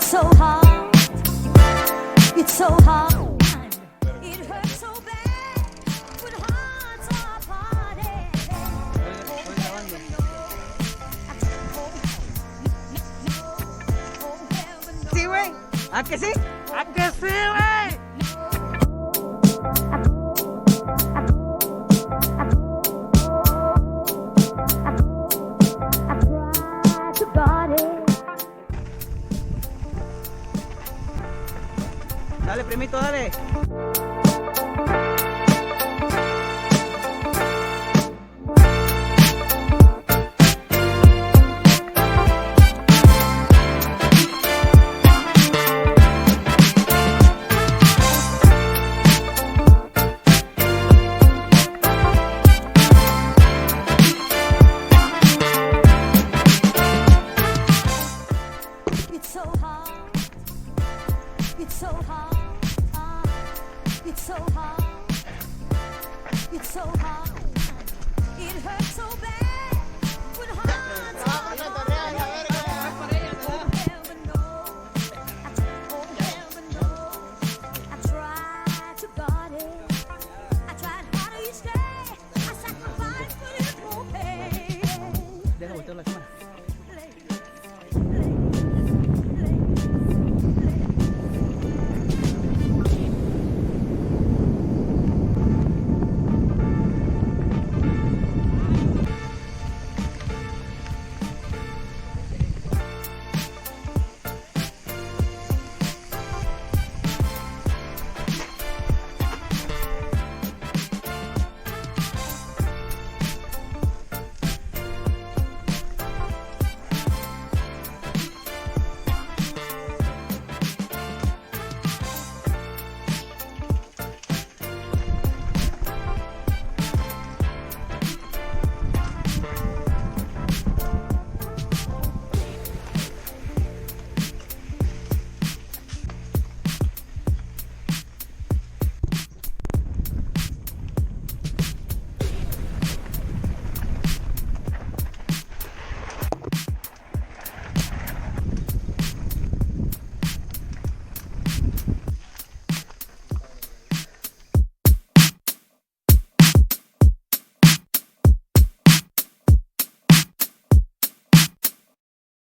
so hard. It's so hard. It hurts so bad when hearts are parted. Sí, güey. ¿A que sí? ¿A que sí, güey? Dale, primito, dale. It's so hard. It's so hard. It's so hard. It's so hard. It hurts so bad.